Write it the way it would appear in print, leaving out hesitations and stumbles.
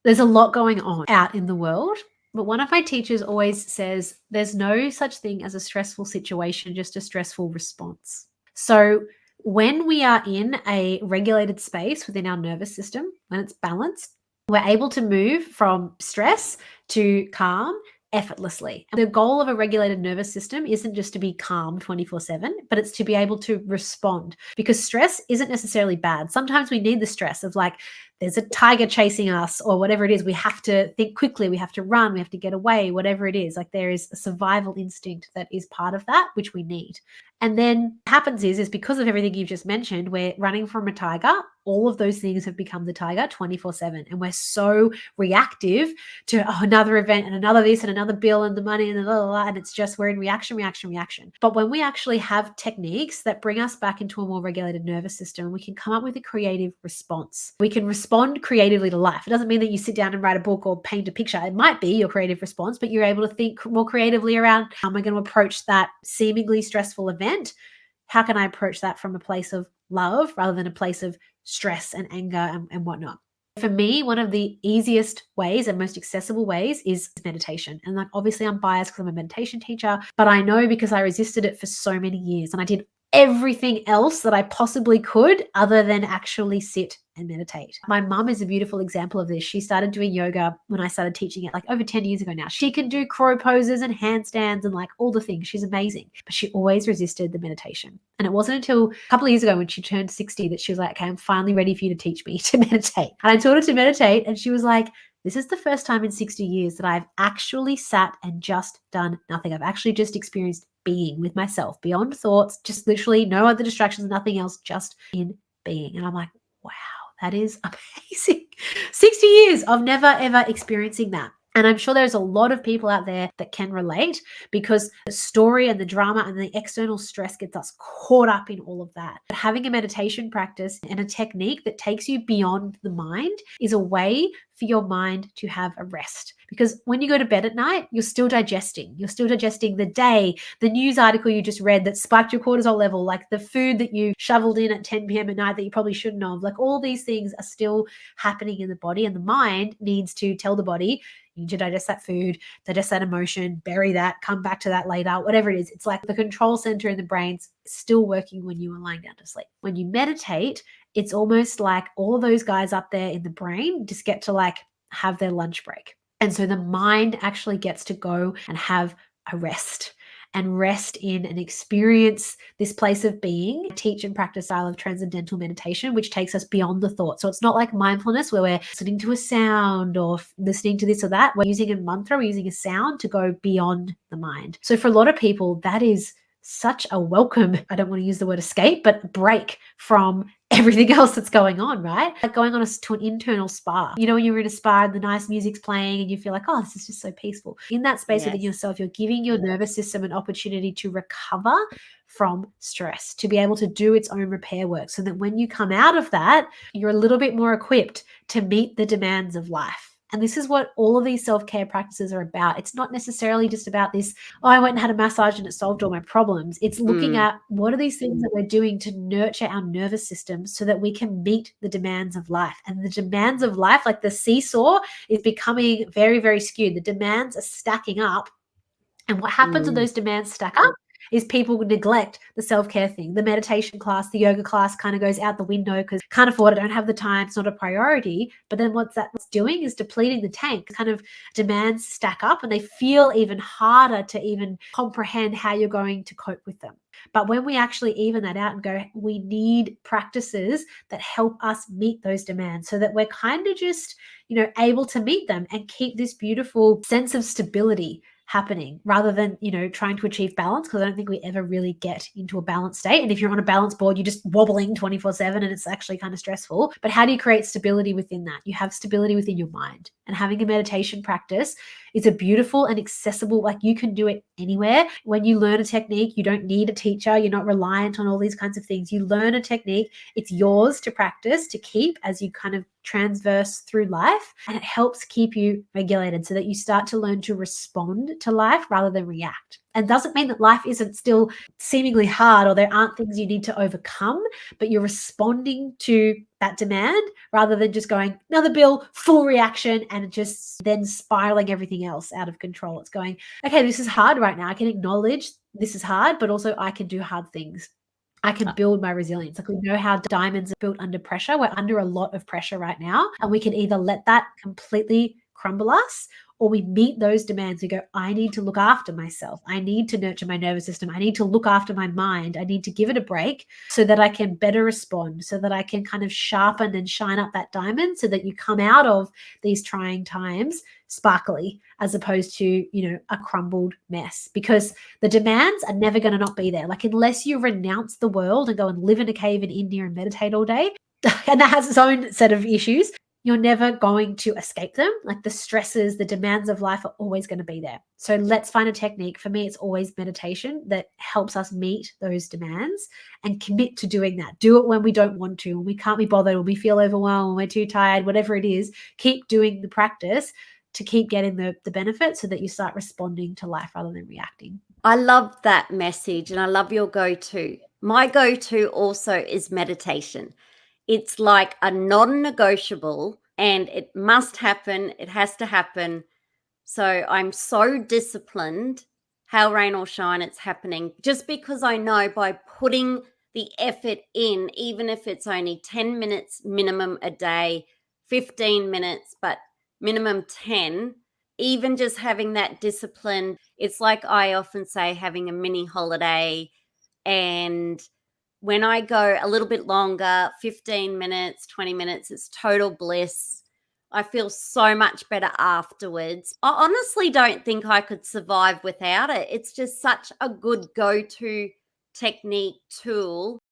There's a lot going on out in the world, but one of my teachers always says there's no such thing as a stressful situation, just a stressful response. So when we are in a regulated space within our nervous system, when it's balanced, we're able to move from stress to calm effortlessly. The goal of a regulated nervous system isn't just to be calm 24/7, but it's to be able to respond, because stress isn't necessarily bad. Sometimes we need the stress of like, there's a tiger chasing us or whatever it is. We have to think quickly. We have to run. We have to get away, whatever it is. Like there is a survival instinct that is part of that, which we need. And then what happens is because of everything you've just mentioned, we're running from a tiger. All of those things have become the tiger 24/7. And we're so reactive to another event and another this and another bill and the money and blah, blah, blah, and it's just we're in reaction, reaction, reaction. But when we actually have techniques that bring us back into a more regulated nervous system, we can come up with a creative response. We can respond creatively to life. It doesn't mean that you sit down and write a book or paint a picture. It might be your creative response, but you're able to think more creatively around how am I going to approach that seemingly stressful event? How can I approach that from a place of love rather than a place of stress and anger and whatnot? For me, one of the easiest ways and most accessible ways is meditation. And like, obviously I'm biased because I'm a meditation teacher, but I know because I resisted it for so many years and I did everything else that I possibly could other than actually sit and meditate. My mum is a beautiful example of this. She started doing yoga when I started teaching it like over 10 years ago now. She can do crow poses and handstands and like all the things. She's amazing. But she always resisted the meditation. And it wasn't until a couple of years ago when she turned 60 that she was like, okay, I'm finally ready for you to teach me to meditate. And I taught her to meditate and she was like, this is the first time in 60 years that I've actually sat and just done nothing. I've actually just experienced being with myself, beyond thoughts, just literally no other distractions, nothing else, just in being. And I'm like, wow, that is amazing. 60 years of never, ever experiencing that. And I'm sure there's a lot of people out there that can relate because the story and the drama and the external stress gets us caught up in all of that. But having a meditation practice and a technique that takes you beyond the mind is a way for your mind to have a rest. Because when you go to bed at night, you're still digesting. You're still digesting the day, the news article you just read that spiked your cortisol level, like the food that you shoveled in at 10 p.m. at night that you probably shouldn't have. Like all these things are still happening in the body, and the mind needs to tell the body, you need to digest that food, digest that emotion, bury that, come back to that later, whatever it is. It's like the control center in the brain's still working when you are lying down to sleep. When you meditate, it's almost like all of those guys up there in the brain just get to like have their lunch break. And so the mind actually gets to go and have a rest and rest in and experience this place of being. Teach and practice style of transcendental meditation, which takes us beyond the thought. So it's not like mindfulness where we're listening to a sound or listening to this or that. We're using a mantra, we're using a sound to go beyond the mind. So for a lot of people, that is such a welcome, I don't want to use the word escape, but break from everything else that's going on, right? Like going on to an internal spa. You know, when you're in a spa and the nice music's playing and you feel like, oh, this is just so peaceful. In that space within yourself, you're giving your nervous system an opportunity to recover from stress, to be able to do its own repair work so that when you come out of that, you're a little bit more equipped to meet the demands of life. And this is what all of these self-care practices are about. It's not necessarily just about this, oh, I went and had a massage and it solved all my problems. It's looking at what are these things that we're doing to nurture our nervous system so that we can meet the demands of life. And the demands of life, like the seesaw, is becoming very, very skewed. The demands are stacking up. And what happens when those demands stack up is people would neglect the self-care thing. The meditation class, the yoga class kind of goes out the window because can't afford it, don't have the time, it's not a priority. But then what's doing is depleting the tank. Kind of demands stack up and they feel even harder to even comprehend how you're going to cope with them. But when we actually even that out and go, we need practices that help us meet those demands so that we're kind of just, able to meet them and keep this beautiful sense of stability happening rather than, trying to achieve balance, because I don't think we ever really get into a balanced state. And if you're on a balance board, you're just wobbling 24/7 and it's actually kind of stressful. But how do you create stability within that? You have stability within your mind. And having a meditation practice is a beautiful and accessible, like you can do it anywhere. When you learn a technique, you don't need a teacher. You're not reliant on all these kinds of things. You learn a technique, it's yours to practice, to keep as you kind of transverse through life, and it helps keep you regulated so that you start to learn to respond to life rather than react. And doesn't mean that life isn't still seemingly hard or there aren't things you need to overcome, but you're responding to that demand rather than just going, another bill, full reaction, and just then spiraling everything else out of control. It's going, okay, this is hard right now. I can acknowledge this is hard, but also I can do hard things. I can build my resilience. Like, we know how diamonds are built under pressure. We're under a lot of pressure right now, and we can either let that completely crumble us, or we meet those demands. We go, I need to look after myself. I need to nurture my nervous system. I need to look after my mind. I need to give it a break so that I can better respond, so that I can kind of sharpen and shine up that diamond so that you come out of these trying times sparkly, as opposed to, a crumbled mess, because the demands are never going to not be there. Like, unless you renounce the world and go and live in a cave in India and meditate all day, and that has its own set of issues, you're never going to escape them. Like, the stresses, the demands of life are always going to be there. So let's find a technique. For me, it's always meditation that helps us meet those demands and commit to doing that. Do it when we don't want to, when we can't be bothered, when we feel overwhelmed, when we're too tired, whatever it is. Keep doing the practice to keep getting the benefit, so that you start responding to life rather than reacting. I love that message, and I love your go-to. My go-to also is meditation. It's like a non-negotiable, and it must happen. It has to happen. So I'm so disciplined, hail, rain or shine, it's happening, just because I know by putting the effort in, even if it's only 10 minutes minimum a day, 15 minutes, but minimum 10, even just having that discipline, it's like I often say, having a mini holiday. And when I go a little bit longer, 15 minutes, 20 minutes, it's total bliss. I feel so much better afterwards. I honestly don't think I could survive without it. It's just such a good go-to technique, tool